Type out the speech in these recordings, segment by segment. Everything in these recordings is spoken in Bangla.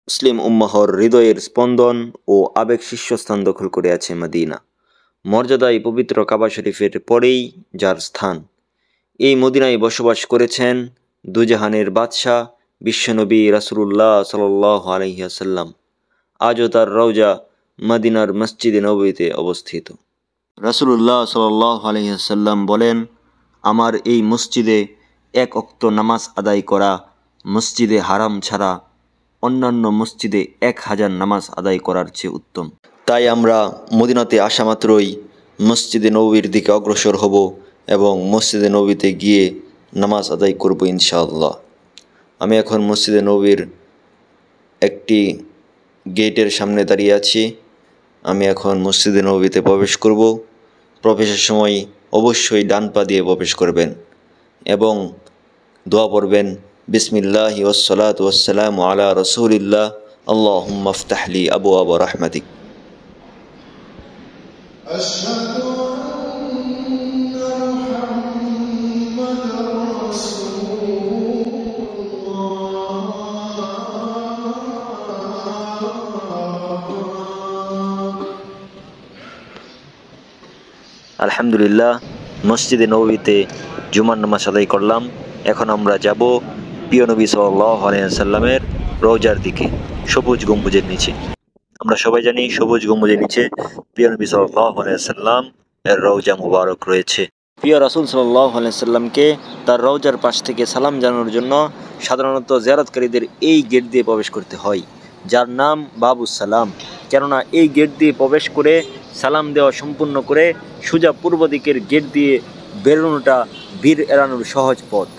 মুসলিম উম্মাহর হৃদয়ের স্পন্দন ও আবেগ শীর্ষস্থান দখল করে আছে মদিনা। মর্যাদায় পবিত্র কাবা শরীফের পরেই যার স্থান। এই মদিনায় বসবাস করেছেন দুজাহানের বাদশাহ বিশ্বনবী রাসূলুল্লাহ সাল্লাল্লাহু আলাইহি ওয়াসাল্লাম। আজও তার রওজা মদিনার মসজিদে নববীতে অবস্থিত। রাসূলুল্লাহ সাল্লাল্লাহু আলাইহি ওয়াসাল্লাম বলেন, আমার এই মসজিদে এক ওয়াক্ত নামাজ আদায় করা মসজিদে হারাম ছাড়া অন্যান্য মসজিদে 1000 নামাজ আদায় করার চেয়ে উত্তম। তাই আমরা মদিনাতে আসা মাত্রই মসজিদে নববীর দিকে অগ্রসর হব এবং মসজিদে নববীতে গিয়ে নামাজ আদায় করব ইনশাআল্লাহ। আমি এখন মসজিদে নববীর একটি গেটের সামনে দাঁড়িয়ে আছি। আমি এখন মসজিদে নববীতে প্রবেশ করব। প্রবেশের সময় অবশ্যই ডান পা দিয়ে প্রবেশ করবেন এবং দোয়া পড়বেন, বিসমিল্লাহি ওয়াসসালাতু ওয়াসসালামু আলা রাসূলিল্লাহ, আল্লাহুম্মা ইফতাহ লি আবওয়াব রাহমাতিক। আলহামদুলিল্লাহ, মসজিদে নববীতে জুমার নামাজ আদায় করলাম। এখন আমরা যাব প্রিয় নবী সাল্লাল্লাহু আলাইহি ওয়াসাল্লামের রওজার দিকে, সবুজ গম্বুজের নিচে। আমরা সবাই জানি সবুজ গম্বুজের নিচে প্রিয় নবী সাল্লাল্লাহু আলাইহি ওয়াসাল্লাম এর রওজা মুবারক রয়েছে। প্রিয় রাসূল সাল্লাল্লাহু আলাইহি ওয়াসাল্লামকে তার রওজার পাশ থেকে সালাম জানানোর জন্য সাধারণত জিয়ারতকারীদের এই গেট দিয়ে প্রবেশ করতে হয়, যার নাম বাবুস সালাম। কেননা এই গেট দিয়ে প্রবেশ করে সালাম দেওয়া সম্পূর্ণ করে সোজা পূর্ব দিকের গেট দিয়ে বেরোনোটা ভিড় এড়ানোর সহজ পথ।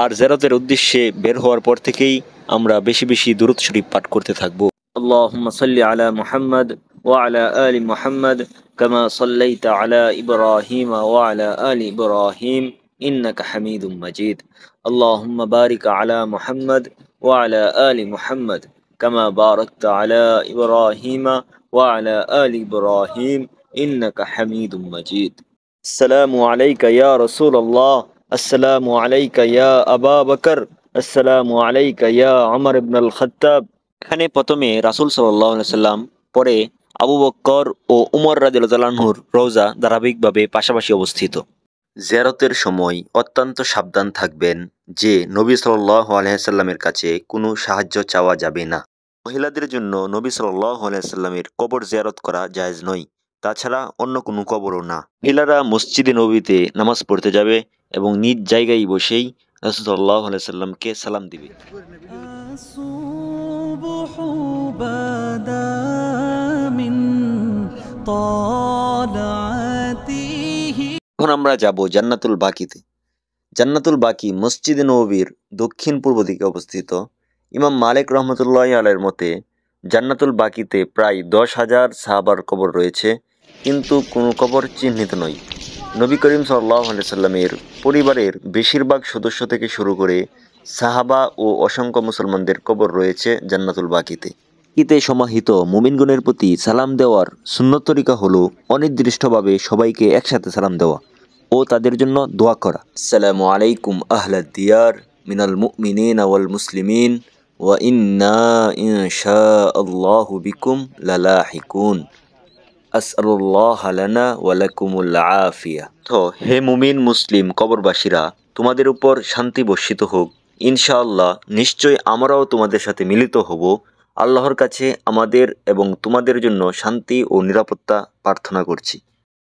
আর জিয়ারতের উদ্দেশ্যে বের হওয়ার পর থেকেই আমরা বেশি বেশি দুরূদ শরীফ পাঠ করতে থাকবো। আল্লাহুম্মা সাল্লি আলা মুহাম্মদ ওয়া আলা আলি মুহাম্মদ কামা সাল্লাইতা আলা ইব্রাহিম ওয়া আলা আলি ইব্রাহিম ইন্নাকা হামিদুম মাজিদ। আল্লাহুম্মা বারিক আলা মুহাম্মদ ওয়া আলা আলি মুহাম্মদ কামা বারাকতা আলা ইব্রাহিম ওয়া আলা আলি ইব্রাহিম ইন্নাকা হামিদুম মাজিদ। আসসালামু আলাইকা ইয়া রাসূলুল্লাহ, আসসালামু আলাইকা ইয়া আবা বকর, আসসালামু আলাইকা ইয়া উমর ইবনে আল খাত্তাব। এখানে প্রথমে রাসূল সাল্লাল্লাহু আলাইহি ওয়াসাল্লাম, পরে আবু বকর ও উমর রাদিয়াল্লাহু আনহুর রওজা ধারাবাহিকভাবে পাশাপাশি অবস্থিত। জিয়ারতের সময় অত্যন্ত সাবধান থাকবেন যে নবী সাল্লাল্লাহু আলাইহি ওয়াসাল্লামের কাছে কোনো সাহায্য চাওয়া যাবে না। মহিলাদের জন্য নবী সাল্লাল্লাহু আলাইহি ওয়াসাল্লামের কবর জিয়ারত করা জায়েজ নয়, তাছাড়া অন্য কোনো কবরও না। মহিলারা মসজিদে নববীতে নামাজ পড়তে যাবে এবং নিজ জায়গায় বসেই রাসূল সাল্লাল্লাহু আলাইহি ওয়াসাল্লামকে সালাম দিবে। এখন আমরা যাব জান্নাতুল বাকিতে। জান্নাতুল বাকি মসজিদে নববীর দক্ষিণ পূর্ব দিকে অবস্থিত। ইমাম মালিক রহমতুল্লাহি আলাইহির মতে জান্নাতুল বাকিতে প্রায় 10,000 সাহাবার কবর রয়েছে, কিন্তু কোনো কবর চিহ্নিত নয়। নবী করিম সাল্লাল্লাহু আলাইহি ওয়াসাল্লামের পরিবারের বেশিরভাগ সদস্য থেকে শুরু করে সাহাবা ও অসংখ্য মুসলমানদের কবর রয়েছে জান্নাতুল বাকিতে। ঈদে সমাহিত মুমিনগণের প্রতি সালাম দেওয়ার সুন্নত তরিকা হলো অনির্দিষ্টভাবে সবাইকে একসাথে সালাম দেওয়া ও তাদের জন্য দোয়া করা। আসসালামু আলাইকুম আহলাদ দিয়ার মিনাল মুমিনিনা ওয়াল মুসলিমিন ওয়া ইন্না ইনশাআল্লাহু বিকুম লালাহিকুন। আসআলুল্লাহ লানা ওয়া লাকুমুল আফিয়া। তো হে মুমিন মুসলিম কবরবাসীরা, তোমাদের উপর শান্তি বর্ষিত হোক। ইনশাআল্লাহ নিশ্চয় আমরাও তোমাদের সাথে মিলিত হব। আল্লাহর কাছে আমাদের এবং তোমাদের জন্য শান্তি ও নিরাপত্তা প্রার্থনা করছি।